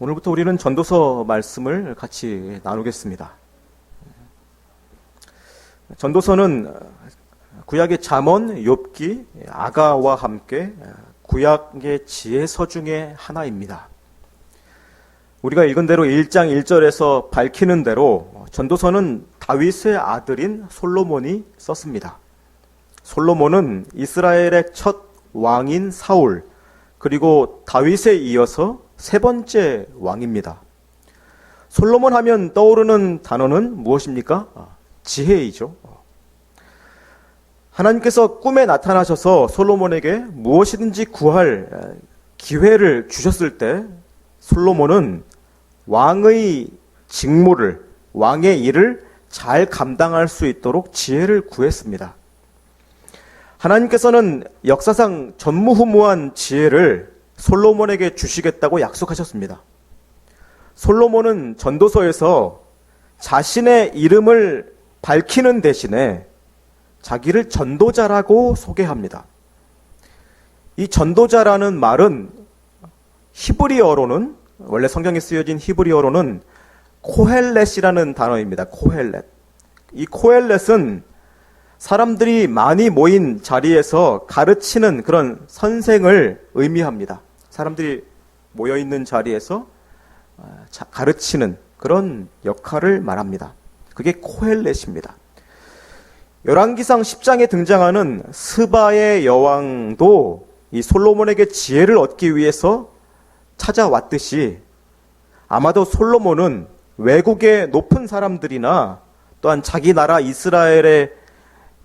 오늘부터 우리는 전도서 말씀을 같이 나누겠습니다. 전도서는 구약의 잠언, 욥기, 아가와 함께 구약의 지혜서 중에 하나입니다. 우리가 읽은 대로 1장 1절에서 밝히는 대로 전도서는 다윗의 아들인 솔로몬이 썼습니다. 솔로몬은 이스라엘의 첫 왕인 사울, 그리고 다윗에 이어서 세 번째 왕입니다. 솔로몬 하면 떠오르는 단어는 무엇입니까? 지혜이죠. 하나님께서 꿈에 나타나셔서 솔로몬에게 무엇이든지 구할 기회를 주셨을 때 솔로몬은 왕의 직무를, 왕의 일을 잘 감당할 수 있도록 지혜를 구했습니다. 하나님께서는 역사상 전무후무한 지혜를 솔로몬에게 주시겠다고 약속하셨습니다. 솔로몬은 전도서에서 자신의 이름을 밝히는 대신에 자기를 전도자라고 소개합니다. 이 전도자라는 말은 히브리어로는, 원래 성경에 쓰여진 히브리어로는 코헬렛이라는 단어입니다. 코헬렛. 이 코헬렛은 사람들이 많이 모인 자리에서 가르치는 그런 선생을 의미합니다. 사람들이 모여있는 자리에서 가르치는 그런 역할을 말합니다. 그게 코헬렛입니다. 열왕기상 10장에 등장하는 스바의 여왕도 이 솔로몬에게 지혜를 얻기 위해서 찾아왔듯이 아마도 솔로몬은 외국의 높은 사람들이나 또한 자기 나라 이스라엘의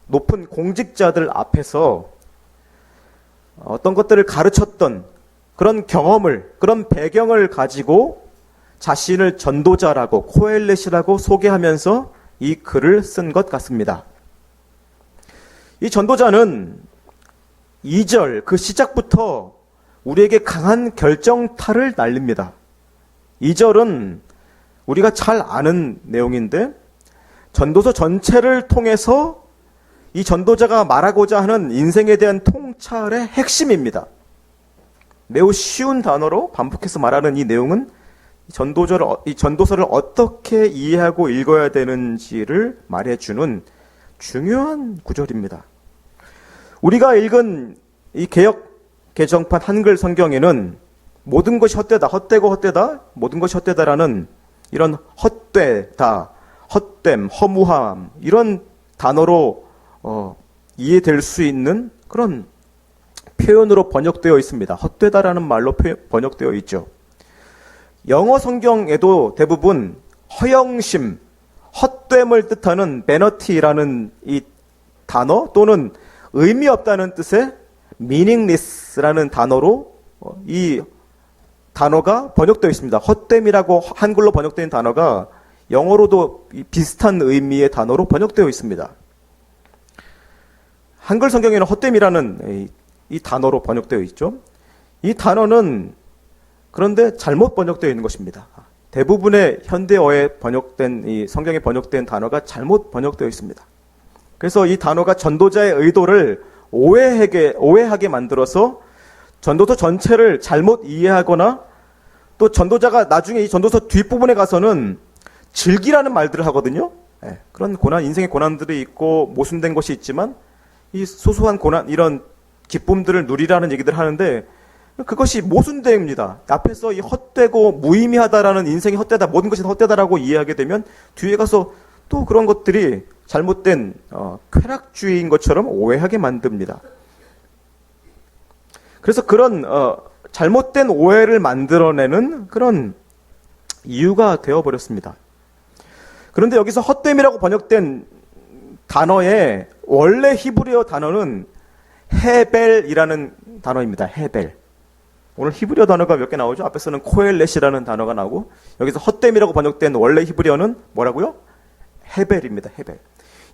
높은 공직자들 앞에서 어떤 것들을 가르쳤던 그런 경험을, 그런 배경을 가지고 자신을 전도자라고, 코헬렛이라고 소개하면서 이 글을 쓴 것 같습니다. 이 전도자는 2절 그 시작부터 우리에게 강한 결정타를 날립니다. 2절은 우리가 잘 아는 내용인데 전도서 전체를 통해서 이 전도자가 말하고자 하는 인생에 대한 통찰의 핵심입니다. 매우 쉬운 단어로 반복해서 말하는 이 내용은 이 전도서를 어떻게 이해하고 읽어야 되는지를 말해주는 중요한 구절입니다. 우리가 읽은 이 개역 개정판 한글 성경에는 모든 것이 헛되다, 헛되고 헛되다, 모든 것이 헛되다라는 이런 헛되다, 헛됨, 허무함 이런 단어로 이해될 수 있는 그런 표현으로 번역되어 있습니다. 헛되다라는 말로 번역되어 있죠. 영어 성경에도 대부분 허영심, 헛됨을 뜻하는 베너티라는 이 단어 또는 의미 없다는 뜻의 meaningless라는 단어로 이 단어가 번역되어 있습니다. 헛됨이라고 한글로 번역된 단어가 영어로도 비슷한 의미의 단어로 번역되어 있습니다. 한글 성경에는 헛됨이라는 이 단어로 번역되어 있죠. 이 단어는 그런데 잘못 번역되어 있는 것입니다. 대부분의 현대어에 번역된 이 성경에 번역된 단어가 잘못 번역되어 있습니다. 그래서 이 단어가 전도자의 의도를 오해하게 만들어서 전도서 전체를 잘못 이해하거나 또 전도자가 나중에 이 전도서 뒷부분에 가서는 즐기라는 말들을 하거든요. 그런 고난, 인생의 고난들이 있고 모순된 것이 있지만 이 소소한 고난, 이런 기쁨들을 누리라는 얘기들을 하는데 그것이 모순됨입니다. 앞에서 이 헛되고 무의미하다라는 인생이 헛되다, 모든 것이 헛되다라고 이해하게 되면 뒤에 가서 또 그런 것들이 잘못된 쾌락주의인 것처럼 오해하게 만듭니다. 그래서 그런 잘못된 오해를 만들어내는 그런 이유가 되어버렸습니다. 그런데 여기서 헛됨이라고 번역된 단어의 원래 히브리어 단어는 헤벨이라는 단어입니다. 헤벨. 오늘 히브리어 단어가 몇 개 나오죠? 앞에서는 코엘렛이라는 단어가 나오고 여기서 헛됨이라고 번역된 원래 히브리어는 뭐라고요? 헤벨입니다. 헤벨.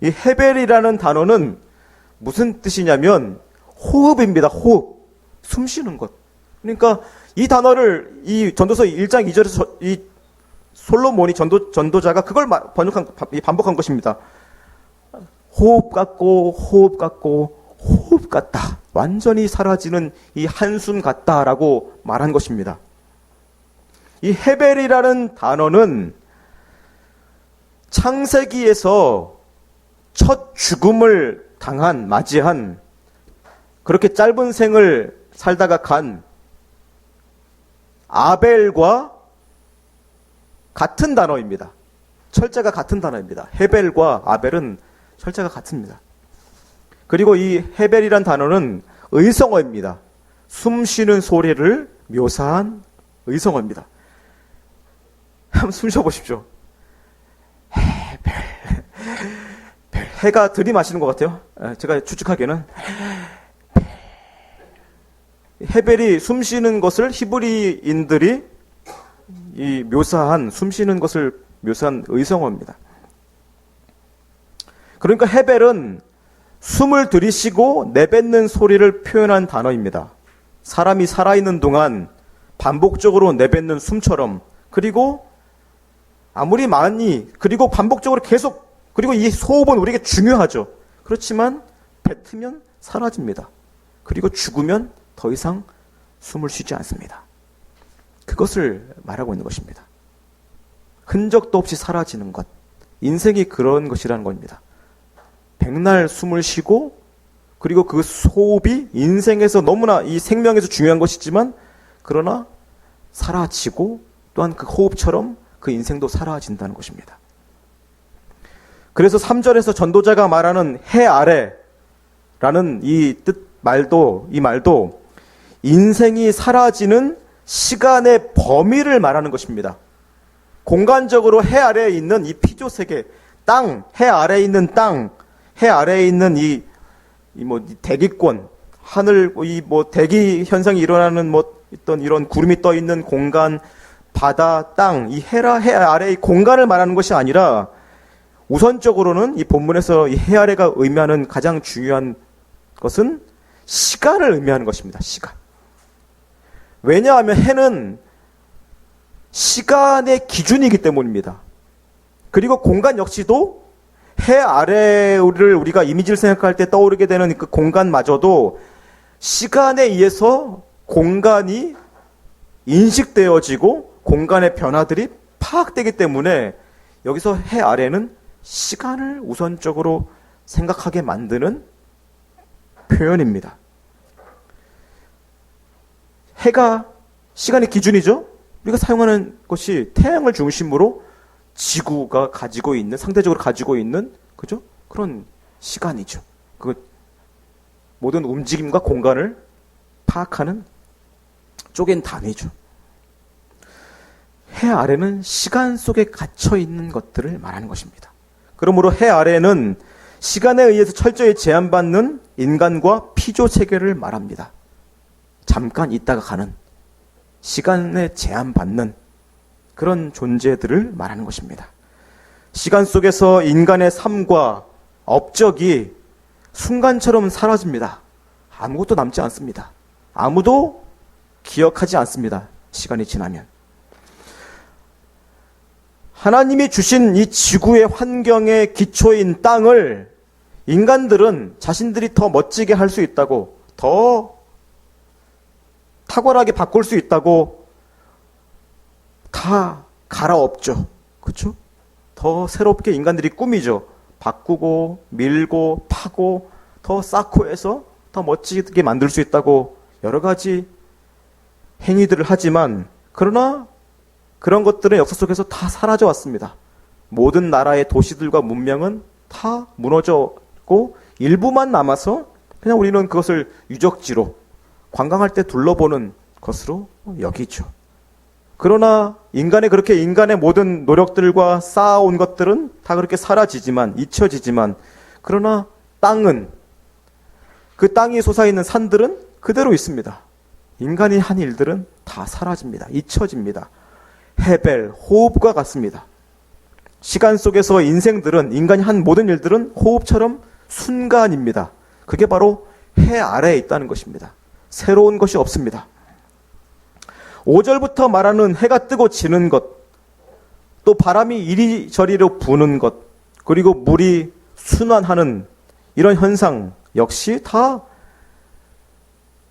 이 헤벨이라는 단어는 무슨 뜻이냐면 호흡입니다. 호흡. 숨 쉬는 것. 그러니까 이 단어를 이 전도서 1장 2절에서 이 솔로몬이 전도자가 그걸 반복한 것입니다. 호흡 같고 호흡 같고 호흡 같다. 완전히 사라지는 이 한숨 같다라고 말한 것입니다. 이 헤벨이라는 단어는 창세기에서 첫 죽음을 맞이한, 그렇게 짧은 생을 살다가 간 아벨과 같은 단어입니다. 철자가 같은 단어입니다. 헤벨과 아벨은 철자가 같습니다. 그리고 이 헤벨이란 단어는 의성어입니다. 숨 쉬는 소리를 묘사한 의성어입니다. 한번 숨 쉬어보십시오. 헤벨. 해가 들이마시는 것 같아요. 제가 추측하기에는. 헤벨이 숨 쉬는 것을 히브리인들이 숨 쉬는 것을 묘사한 의성어입니다. 그러니까 헤벨은 숨을 들이쉬고 내뱉는 소리를 표현한 단어입니다. 사람이 살아있는 동안 반복적으로 내뱉는 숨처럼, 그리고 아무리 많이, 그리고 반복적으로 계속, 그리고 이 호흡은 우리에게 중요하죠. 그렇지만 뱉으면 사라집니다. 그리고 죽으면 더 이상 숨을 쉬지 않습니다. 그것을 말하고 있는 것입니다. 흔적도 없이 사라지는 것. 인생이 그런 것이라는 겁니다. 백날 숨을 쉬고, 그리고 그 호흡이 인생에서 너무나, 이 생명에서 중요한 것이지만, 그러나 사라지고, 또한 그 호흡처럼 그 인생도 사라진다는 것입니다. 그래서 3절에서 전도자가 말하는 해 아래라는 이 말도 인생이 사라지는 시간의 범위를 말하는 것입니다. 공간적으로 해 아래에 있는 이 피조 세계, 땅, 해 아래에 있는 땅, 해 아래에 있는 이 대기권, 하늘, 대기 현상이 일어나는 어떤 이런 구름이 떠 있는 공간, 바다, 땅, 이 해 아래의 공간을 말하는 것이 아니라, 우선적으로는 이 본문에서 이 해 아래가 의미하는 가장 중요한 것은 시간을 의미하는 것입니다. 시간. 왜냐하면 해는 시간의 기준이기 때문입니다. 그리고 공간 역시도 해 아래를 우리가 이미지를 생각할 때 떠오르게 되는 그 공간마저도 시간에 의해서 공간이 인식되어지고 공간의 변화들이 파악되기 때문에 여기서 해 아래는 시간을 우선적으로 생각하게 만드는 표현입니다. 해가 시간의 기준이죠. 우리가 사용하는 것이 태양을 중심으로 지구가 가지고 있는, 상대적으로 가지고 있는, 그죠? 그런 시간이죠. 그 모든 움직임과 공간을 파악하는 쪼갠 단위죠. 해 아래는 시간 속에 갇혀 있는 것들을 말하는 것입니다. 그러므로 해 아래는 시간에 의해서 철저히 제한받는 인간과 피조 세계를 말합니다. 잠깐 있다가 가는, 시간에 제한받는 그런 존재들을 말하는 것입니다. 시간 속에서 인간의 삶과 업적이 순간처럼 사라집니다. 아무것도 남지 않습니다. 아무도 기억하지 않습니다. 시간이 지나면. 하나님이 주신 이 지구의 환경의 기초인 땅을 인간들은 자신들이 더 멋지게 할 수 있다고, 더 탁월하게 바꿀 수 있다고 다 갈아엎죠. 그렇죠? 더 새롭게 인간들이 꾸미죠. 바꾸고 밀고 파고 더 쌓고 해서 더 멋지게 만들 수 있다고 여러 가지 행위들을 하지만, 그러나 그런 것들은 역사 속에서 다 사라져 왔습니다. 모든 나라의 도시들과 문명은 다 무너졌고 일부만 남아서 그냥 우리는 그것을 유적지로, 관광할 때 둘러보는 것으로 여기죠. 그러나 인간의 모든 노력들과 쌓아온 것들은 다 그렇게 사라지지만, 잊혀지지만, 그러나 땅은, 그 땅이 솟아있는 산들은 그대로 있습니다. 인간이 한 일들은 다 사라집니다. 잊혀집니다. 헤벨, 호흡과 같습니다. 시간 속에서 인생들은, 인간이 한 모든 일들은 호흡처럼 순간입니다. 그게 바로 해 아래에 있다는 것입니다. 새로운 것이 없습니다. 5절부터 말하는 해가 뜨고 지는 것, 또 바람이 이리저리로 부는 것, 그리고 물이 순환하는 이런 현상 역시 다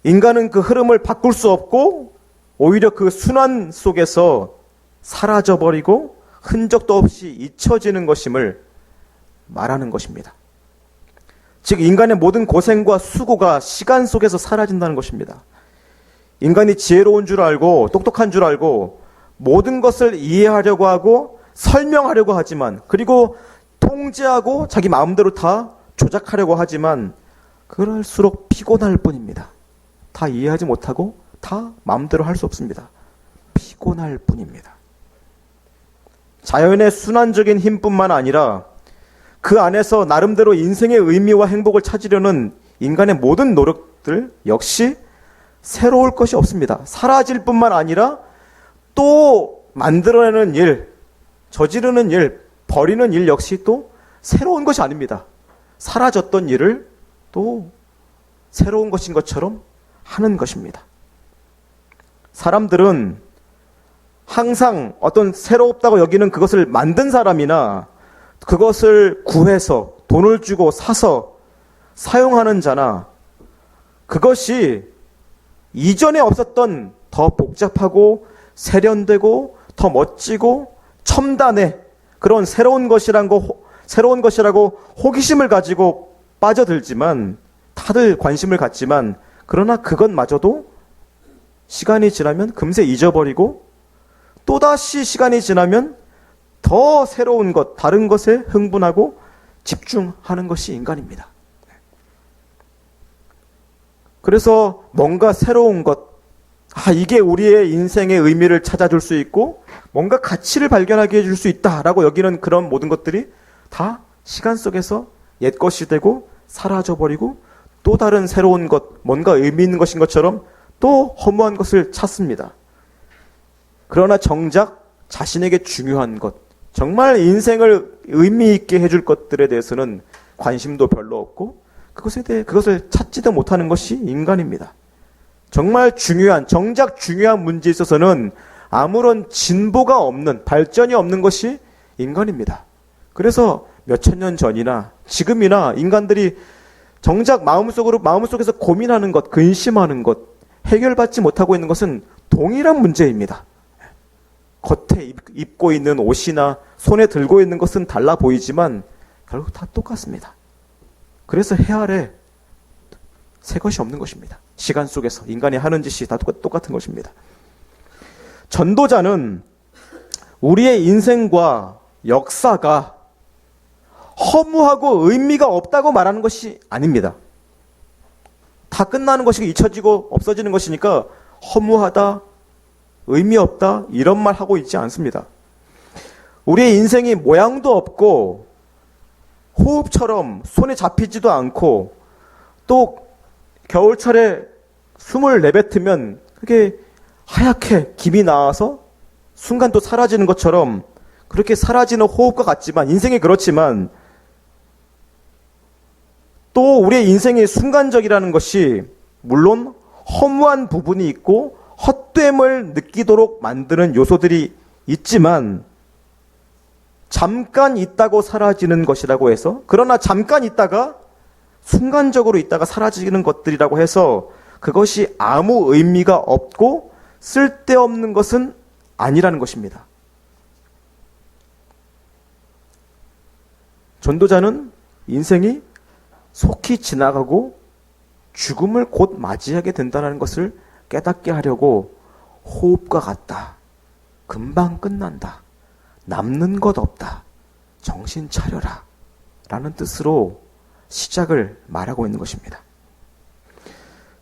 인간은 그 흐름을 바꿀 수 없고 오히려 그 순환 속에서 사라져버리고 흔적도 없이 잊혀지는 것임을 말하는 것입니다. 즉 인간의 모든 고생과 수고가 시간 속에서 사라진다는 것입니다. 인간이 지혜로운 줄 알고 똑똑한 줄 알고 모든 것을 이해하려고 하고 설명하려고 하지만, 그리고 통제하고 자기 마음대로 다 조작하려고 하지만 그럴수록 피곤할 뿐입니다. 다 이해하지 못하고 다 마음대로 할 수 없습니다. 피곤할 뿐입니다. 자연의 순환적인 힘뿐만 아니라 그 안에서 나름대로 인생의 의미와 행복을 찾으려는 인간의 모든 노력들 역시 새로울 것이 없습니다. 사라질 뿐만 아니라 또 만들어내는 일, 저지르는 일, 버리는 일 역시 또 새로운 것이 아닙니다. 사라졌던 일을 또 새로운 것인 것처럼 하는 것입니다. 사람들은 항상 어떤 새롭다고 여기는 그것을 만든 사람이나 그것을 구해서 돈을 주고 사서 사용하는 자나 그것이 이전에 없었던 더 복잡하고 세련되고 더 멋지고 첨단의 그런 새로운 것이라고 호기심을 가지고 빠져들지만, 다들 관심을 갖지만, 그러나 그것마저도 시간이 지나면 금세 잊어버리고 또다시 시간이 지나면 더 새로운 것, 다른 것에 흥분하고 집중하는 것이 인간입니다. 그래서 뭔가 새로운 것, 이게 우리의 인생의 의미를 찾아줄 수 있고 뭔가 가치를 발견하게 해줄 수 있다라고 여기는 그런 모든 것들이 다 시간 속에서 옛것이 되고 사라져버리고 또 다른 새로운 것, 뭔가 의미 있는 것인 것처럼 또 허무한 것을 찾습니다. 그러나 정작 자신에게 중요한 것, 정말 인생을 의미 있게 해줄 것들에 대해서는 관심도 별로 없고 그것을 찾지도 못하는 것이 인간입니다. 정말 중요한, 정작 중요한 문제에 있어서는 아무런 진보가 없는, 발전이 없는 것이 인간입니다. 그래서 몇천 년 전이나 지금이나 인간들이 정작 마음속에서 고민하는 것, 근심하는 것, 해결받지 못하고 있는 것은 동일한 문제입니다. 겉에 입고 있는 옷이나 손에 들고 있는 것은 달라 보이지만 결국 다 똑같습니다. 그래서 해 아래 새 것이 없는 것입니다. 시간 속에서 인간이 하는 짓이 다 똑같은 것입니다. 전도자는 우리의 인생과 역사가 허무하고 의미가 없다고 말하는 것이 아닙니다. 다 끝나는 것이고 잊혀지고 없어지는 것이니까 허무하다, 의미 없다 이런 말 하고 있지 않습니다. 우리의 인생이 모양도 없고 호흡처럼 손에 잡히지도 않고 또 겨울철에 숨을 내뱉으면 그게 하얗게 김이 나와서 순간 또 사라지는 것처럼 그렇게 사라지는 호흡과 같지만, 인생이 그렇지만 또 우리의 인생이 순간적이라는 것이 물론 허무한 부분이 있고 헛됨을 느끼도록 만드는 요소들이 있지만 잠깐 있다고 사라지는 것이라고 해서, 그러나 잠깐 있다가 순간적으로 있다가 사라지는 것들이라고 해서 그것이 아무 의미가 없고 쓸데없는 것은 아니라는 것입니다. 전도자는 인생이 속히 지나가고 죽음을 곧 맞이하게 된다는 것을 깨닫게 하려고 호흡과 같다, 금방 끝난다, 남는 것 없다, 정신 차려라 라는 뜻으로 시작을 말하고 있는 것입니다.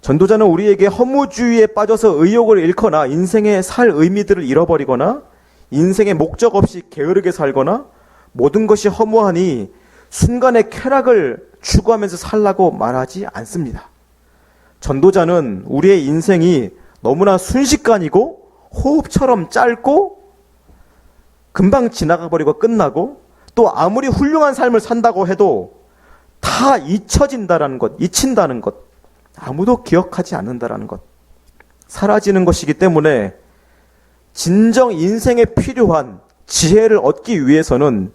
전도자는 우리에게 허무주의에 빠져서 의욕을 잃거나 인생의 살 의미들을 잃어버리거나 인생의 목적 없이 게으르게 살거나 모든 것이 허무하니 순간의 쾌락을 추구하면서 살라고 말하지 않습니다. 전도자는 우리의 인생이 너무나 순식간이고 호흡처럼 짧고 금방 지나가 버리고 끝나고 또 아무리 훌륭한 삶을 산다고 해도 다 잊혀진다라는 것, 잊힌다는 것, 아무도 기억하지 않는다라는 것, 사라지는 것이기 때문에 진정 인생에 필요한 지혜를 얻기 위해서는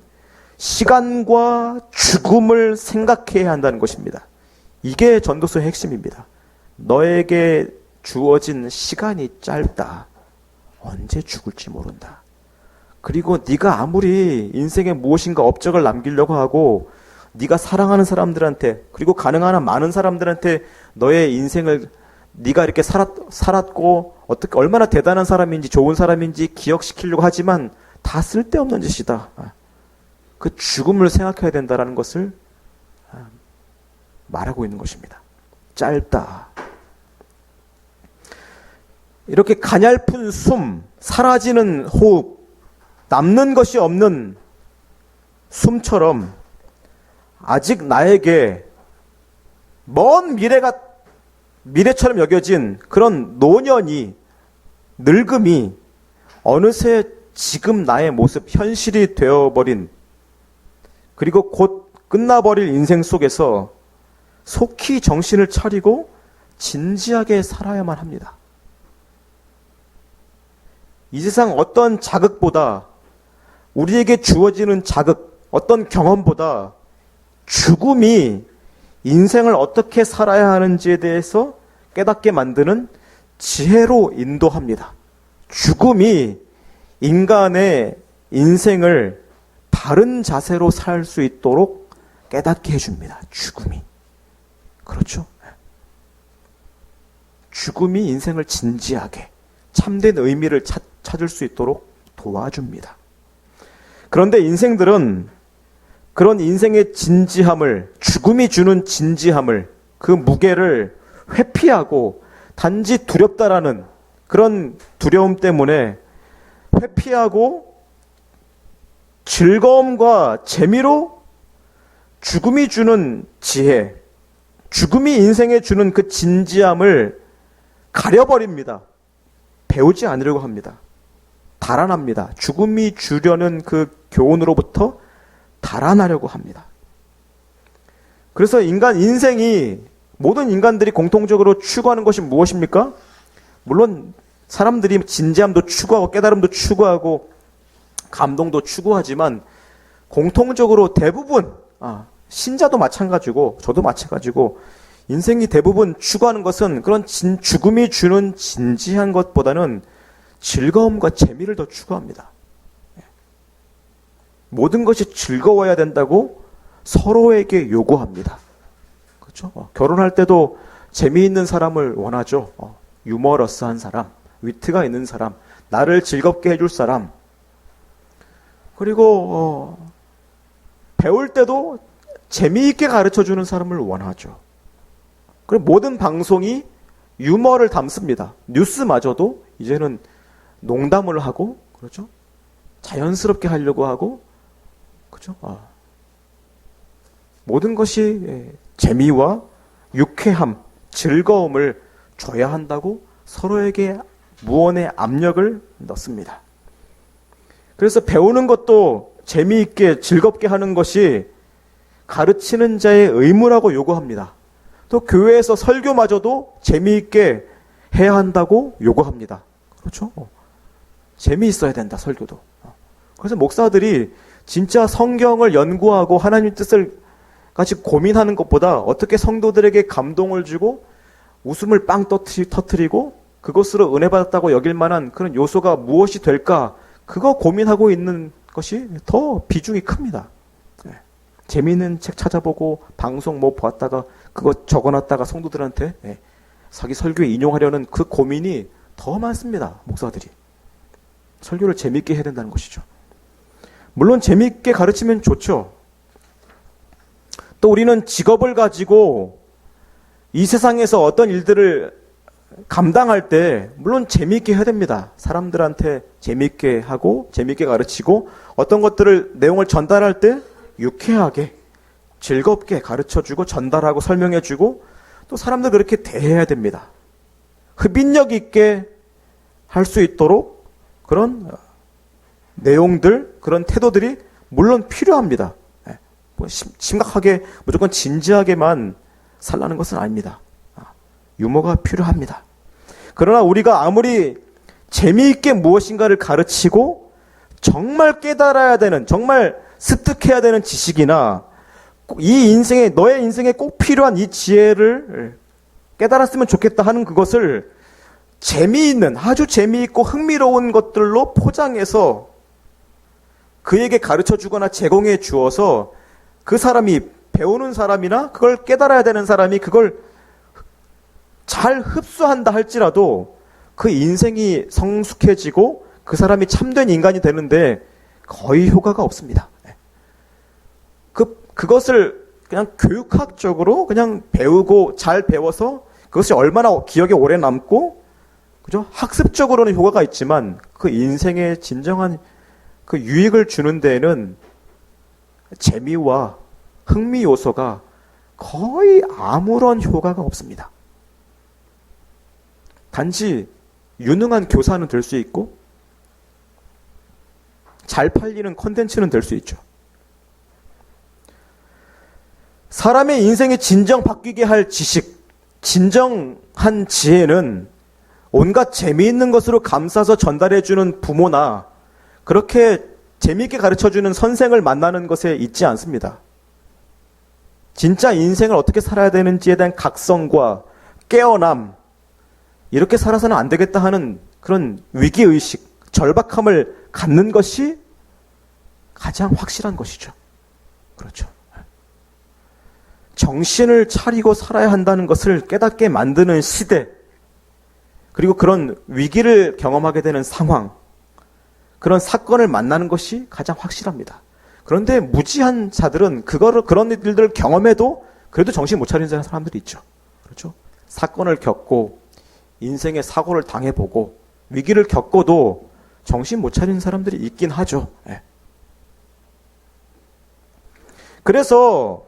시간과 죽음을 생각해야 한다는 것입니다. 이게 전도서의 핵심입니다. 너에게 주어진 시간이 짧다. 언제 죽을지 모른다. 그리고 네가 아무리 인생에 무엇인가 업적을 남기려고 하고 네가 사랑하는 사람들한테 그리고 가능한 한 많은 사람들한테 너의 인생을 네가 이렇게 살았고 어떻게 얼마나 대단한 사람인지 좋은 사람인지 기억시키려고 하지만 다 쓸데없는 짓이다. 그 죽음을 생각해야 된다는 것을 말하고 있는 것입니다. 짧다. 이렇게 가냘픈 숨, 사라지는 호흡, 남는 것이 없는 숨처럼 아직 나에게 먼 미래처럼 여겨진 그런 노년이, 늙음이 어느새 지금 나의 모습, 현실이 되어버린 그리고 곧 끝나버릴 인생 속에서 속히 정신을 차리고 진지하게 살아야만 합니다. 이 세상 어떤 자극보다 우리에게 주어지는 자극, 어떤 경험보다 죽음이 인생을 어떻게 살아야 하는지에 대해서 깨닫게 만드는 지혜로 인도합니다. 죽음이 인간의 인생을 바른 자세로 살 수 있도록 깨닫게 해줍니다. 죽음이. 그렇죠? 죽음이 인생을 진지하게 참된 의미를 찾을 수 있도록 도와줍니다. 그런데 인생들은 그런 인생의 진지함을, 죽음이 주는 진지함을, 그 무게를 회피하고 단지 두렵다라는 그런 두려움 때문에 회피하고 즐거움과 재미로 죽음이 주는 지혜, 죽음이 인생에 주는 그 진지함을 가려버립니다. 배우지 않으려고 합니다. 달아납니다. 죽음이 주려는 그 교훈으로부터 달아나려고 합니다. 그래서 인생이 모든 인간들이 공통적으로 추구하는 것이 무엇입니까? 물론 사람들이 진지함도 추구하고 깨달음도 추구하고 감동도 추구하지만 공통적으로 대부분 신자도 마찬가지고 저도 마찬가지고 인생이 대부분 추구하는 것은 그런 죽음이 주는 진지한 것보다는 즐거움과 재미를 더 추구합니다. 모든 것이 즐거워야 된다고 서로에게 요구합니다. 그렇죠? 결혼할 때도 재미있는 사람을 원하죠. 유머러스한 사람, 위트가 있는 사람, 나를 즐겁게 해줄 사람. 그리고 배울 때도 재미있게 가르쳐주는 사람을 원하죠. 그리고 모든 방송이 유머를 담습니다. 뉴스마저도 이제는 농담을 하고, 그렇죠? 자연스럽게 하려고 하고, 그렇죠? 모든 것이 재미와 유쾌함, 즐거움을 줘야 한다고 서로에게 무언의 압력을 넣습니다. 그래서 배우는 것도 재미있게 즐겁게 하는 것이 가르치는 자의 의무라고 요구합니다. 또 교회에서 설교마저도 재미있게 해야 한다고 요구합니다. 그렇죠? 재미있어야 된다, 설교도. 그래서 목사들이 진짜 성경을 연구하고 하나님 뜻을 같이 고민하는 것보다 어떻게 성도들에게 감동을 주고 웃음을 빵 터뜨리고 그것으로 은혜 받았다고 여길 만한 그런 요소가 무엇이 될까, 그거 고민하고 있는 것이 더 비중이 큽니다. 재미있는 책 찾아보고 방송 뭐 보았다가 그거 적어놨다가 성도들한테 자기 설교에 인용하려는 그 고민이 더 많습니다. 목사들이. 설교를 재미있게 해야 된다는 것이죠. 물론 재미있게 가르치면 좋죠. 또 우리는 직업을 가지고 이 세상에서 어떤 일들을 감당할 때 물론 재미있게 해야 됩니다. 사람들한테 재미있게 하고 재미있게 가르치고 어떤 것들을 내용을 전달할 때 유쾌하게 즐겁게 가르쳐주고 전달하고 설명해주고 또 사람들 그렇게 대해야 됩니다. 흡인력 있게 할 수 있도록 그런 내용들, 그런 태도들이 물론 필요합니다. 심각하게 무조건 진지하게만 살라는 것은 아닙니다. 유머가 필요합니다. 그러나 우리가 아무리 재미있게 무엇인가를 가르치고 정말 깨달아야 되는, 정말 습득해야 되는 지식이나 너의 인생에 꼭 필요한 이 지혜를 깨달았으면 좋겠다 하는 그것을 재미있는, 아주 재미있고 흥미로운 것들로 포장해서 그에게 가르쳐 주거나 제공해 주어서 그 사람이 배우는 사람이나 그걸 깨달아야 되는 사람이 그걸 잘 흡수한다 할지라도 그 인생이 성숙해지고 그 사람이 참된 인간이 되는데 거의 효과가 없습니다. 그것을 그냥 교육학적으로 그냥 배우고 잘 배워서 그것이 얼마나 기억에 오래 남고, 그죠? 학습적으로는 효과가 있지만 그 인생에 진정한 그 유익을 주는 데에는 재미와 흥미 요소가 거의 아무런 효과가 없습니다. 단지 유능한 교사는 될 수 있고 잘 팔리는 콘텐츠는 될 수 있죠. 사람의 인생이 진정 바뀌게 할 지식, 진정한 지혜는 온갖 재미있는 것으로 감싸서 전달해주는 부모나 그렇게 재미있게 가르쳐주는 선생을 만나는 것에 있지 않습니다. 진짜 인생을 어떻게 살아야 되는지에 대한 각성과 깨어남, 이렇게 살아서는 안 되겠다 하는 그런 위기의식, 절박함을 갖는 것이 가장 확실한 것이죠. 그렇죠. 정신을 차리고 살아야 한다는 것을 깨닫게 만드는 시대, 그리고 그런 위기를 경험하게 되는 상황, 그런 사건을 만나는 것이 가장 확실합니다. 그런데 무지한 자들은 그런 일들을 경험해도 그래도 정신 못 차리는 사람들이 있죠. 그렇죠? 사건을 겪고 인생의 사고를 당해보고 위기를 겪어도 정신 못 차리는 사람들이 있긴 하죠. 네. 그래서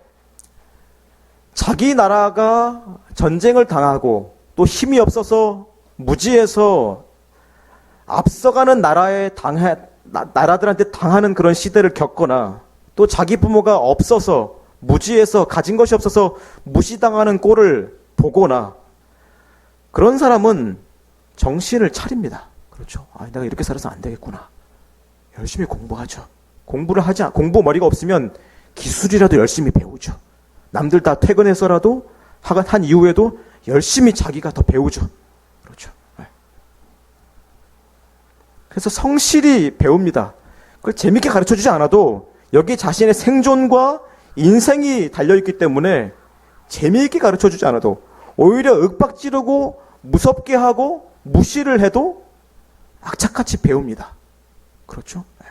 자기 나라가 전쟁을 당하고 또 힘이 없어서 무지해서 앞서가는 나라들한테 당하는 그런 시대를 겪거나 또 자기 부모가 없어서 무지해서 가진 것이 없어서 무시당하는 꼴을 보거나 그런 사람은 정신을 차립니다. 그렇죠. 내가 이렇게 살아서 안 되겠구나. 열심히 공부하죠. 공부 머리가 없으면 기술이라도 열심히 배우죠. 남들 다 퇴근해서라도 한 이후에도 열심히 자기가 더 배우죠. 그렇죠. 네. 그래서 성실히 배웁니다. 그걸 재밌게 가르쳐주지 않아도 여기 자신의 생존과 인생이 달려있기 때문에 재미있게 가르쳐주지 않아도 오히려 윽박지르고 무섭게 하고 무시를 해도 악착같이 배웁니다. 그렇죠. 네.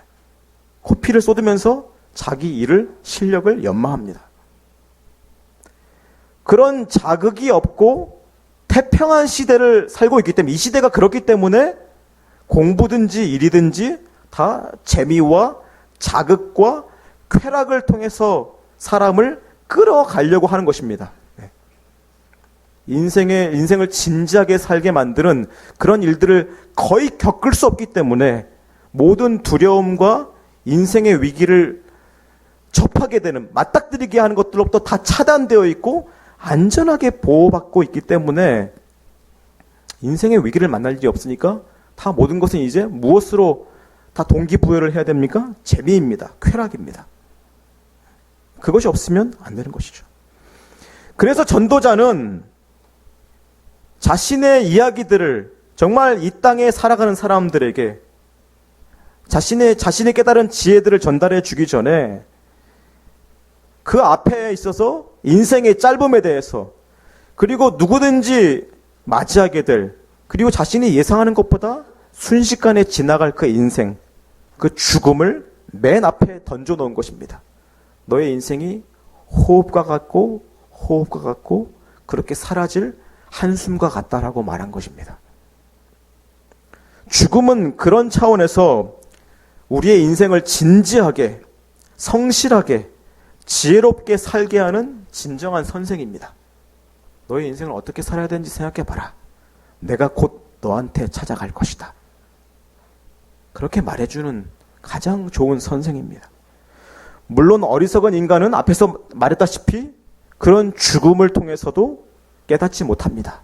코피를 쏟으면서 자기 일을, 실력을 연마합니다. 그런 자극이 없고 태평한 시대를 살고 있기 때문에, 이 시대가 그렇기 때문에 공부든지 일이든지 다 재미와 자극과 쾌락을 통해서 사람을 끌어가려고 하는 것입니다. 인생을 진지하게 살게 만드는 그런 일들을 거의 겪을 수 없기 때문에 모든 두려움과 인생의 위기를 접하게 되는, 맞닥뜨리게 하는 것들로부터 다 차단되어 있고 안전하게 보호받고 있기 때문에 인생의 위기를 만날 일이 없으니까 다 모든 것은 이제 무엇으로 다 동기부여를 해야 됩니까? 재미입니다. 쾌락입니다. 그것이 없으면 안 되는 것이죠. 그래서 전도자는 자신의 이야기들을 정말 이 땅에 살아가는 사람들에게 자신이 깨달은 지혜들을 전달해 주기 전에 그 앞에 있어서 인생의 짧음에 대해서, 그리고 누구든지 맞이하게 될, 그리고 자신이 예상하는 것보다 순식간에 지나갈 그 인생, 그 죽음을 맨 앞에 던져놓은 것입니다. 너의 인생이 호흡과 같고 그렇게 사라질 한숨과 같다라고 말한 것입니다. 죽음은 그런 차원에서 우리의 인생을 진지하게, 성실하게, 지혜롭게 살게 하는 진정한 선생입니다. 너의 인생을 어떻게 살아야 되는지 생각해봐라. 내가 곧 너한테 찾아갈 것이다. 그렇게 말해주는 가장 좋은 선생입니다. 물론 어리석은 인간은 앞에서 말했다시피 그런 죽음을 통해서도 깨닫지 못합니다.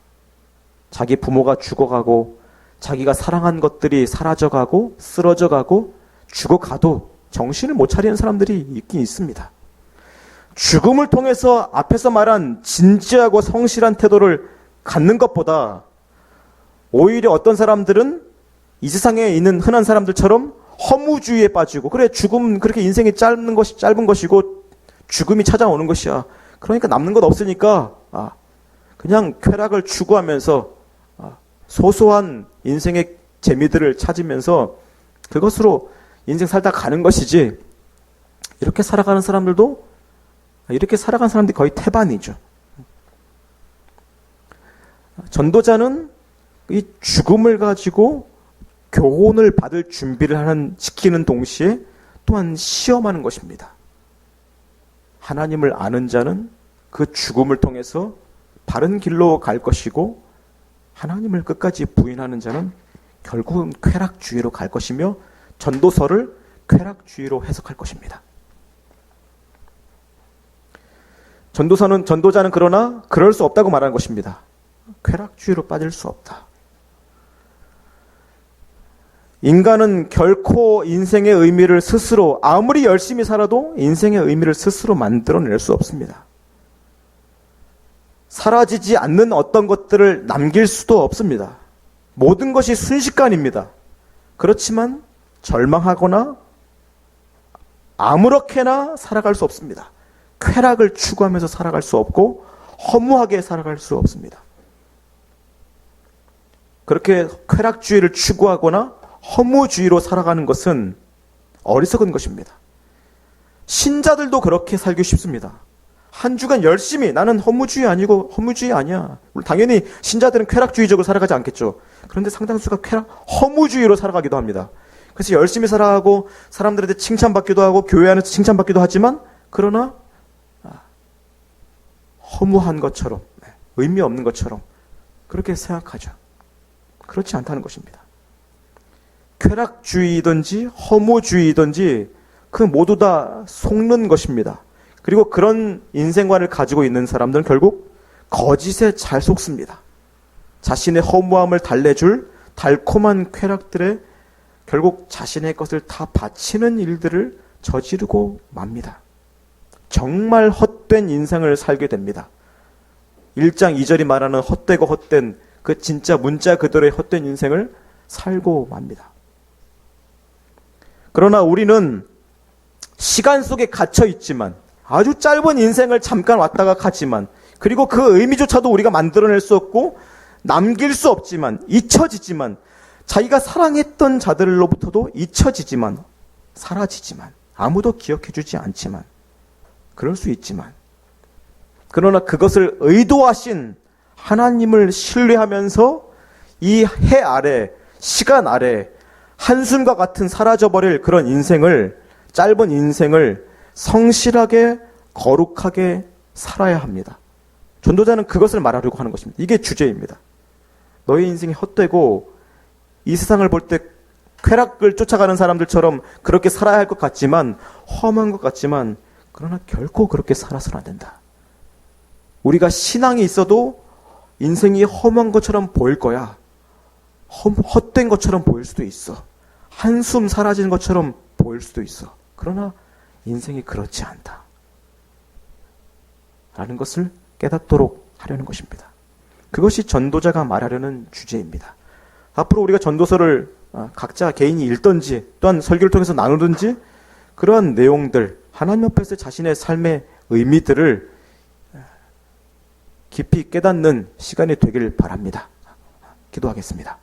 자기 부모가 죽어가고 자기가 사랑한 것들이 사라져가고 쓰러져가고 죽어가도 정신을 못 차리는 사람들이 있긴 있습니다. 죽음을 통해서 앞에서 말한 진지하고 성실한 태도를 갖는 것보다 오히려 어떤 사람들은 이 세상에 있는 흔한 사람들처럼 허무주의에 빠지고, 그래, 죽음, 그렇게 인생이 짧은 것이고, 죽음이 찾아오는 것이야. 그러니까 남는 것 없으니까, 그냥 쾌락을 추구하면서, 소소한 인생의 재미들을 찾으면서 그것으로 인생 살다 가는 것이지, 이렇게 살아가는 사람들도, 이렇게 살아가는 사람들이 거의 태반이죠. 전도자는 이 죽음을 가지고 교훈을 받을 준비를 시키는 동시에 또한 시험하는 것입니다. 하나님을 아는 자는 그 죽음을 통해서 바른 길로 갈 것이고, 하나님을 끝까지 부인하는 자는 결국은 쾌락주의로 갈 것이며, 전도서를 쾌락주의로 해석할 것입니다. 전도자는 그러나 그럴 수 없다고 말하는 것입니다. 쾌락주의로 빠질 수 없다. 인간은 결코 인생의 의미를 스스로, 아무리 열심히 살아도 인생의 의미를 스스로 만들어낼 수 없습니다. 사라지지 않는 어떤 것들을 남길 수도 없습니다. 모든 것이 순식간입니다. 그렇지만 절망하거나 아무렇게나 살아갈 수 없습니다. 쾌락을 추구하면서 살아갈 수 없고 허무하게 살아갈 수 없습니다. 그렇게 쾌락주의를 추구하거나 허무주의로 살아가는 것은 어리석은 것입니다. 신자들도 그렇게 살기 쉽습니다. 한 주간 열심히, 나는 허무주의 아니야. 당연히 신자들은 쾌락주의적으로 살아가지 않겠죠. 그런데 상당수가 허무주의로 살아가기도 합니다. 그래서 열심히 살아가고 사람들한테 칭찬받기도 하고 교회 안에서 칭찬받기도 하지만, 그러나 허무한 것처럼, 의미 없는 것처럼 그렇게 생각하죠. 그렇지 않다는 것입니다. 쾌락주의든지 허무주의든지 그 모두 다 속는 것입니다. 그리고 그런 인생관을 가지고 있는 사람들은 결국 거짓에 잘 속습니다. 자신의 허무함을 달래줄 달콤한 쾌락들에 결국 자신의 것을 다 바치는 일들을 저지르고 맙니다. 정말 헛된 인생을 살게 됩니다. 1장 2절이 말하는 헛되고 헛된 그 진짜 문자 그대로의 헛된 인생을 살고 맙니다. 그러나 우리는 시간 속에 갇혀 있지만, 아주 짧은 인생을 잠깐 왔다가 가지만, 그리고 그 의미조차도 우리가 만들어낼 수 없고 남길 수 없지만, 잊혀지지만, 자기가 사랑했던 자들로부터도 잊혀지지만, 사라지지만, 아무도 기억해주지 않지만, 그럴 수 있지만, 그러나 그것을 의도하신 하나님을 신뢰하면서 이 해 아래, 시간 아래 한숨과 같은 사라져버릴 그런 인생을, 짧은 인생을 성실하게 거룩하게 살아야 합니다. 전도자는 그것을 말하려고 하는 것입니다. 이게 주제입니다. 너의 인생이 헛되고 이 세상을 볼 때 쾌락을 쫓아가는 사람들처럼 그렇게 살아야 할 것 같지만, 험한 것 같지만, 그러나 결코 그렇게 살아서는 안 된다. 우리가 신앙이 있어도 인생이 험한 것처럼 보일 거야. 헛된 것처럼 보일 수도 있어. 한숨 사라지는 것처럼 보일 수도 있어. 그러나 인생이 그렇지 않다. 라는 것을 깨닫도록 하려는 것입니다. 그것이 전도자가 말하려는 주제입니다. 앞으로 우리가 전도서를 각자 개인이 읽든지 또한 설교를 통해서 나누든지 그러한 내용들, 하나님 앞에서 자신의 삶의 의미들을 깊이 깨닫는 시간이 되길 바랍니다. 기도하겠습니다.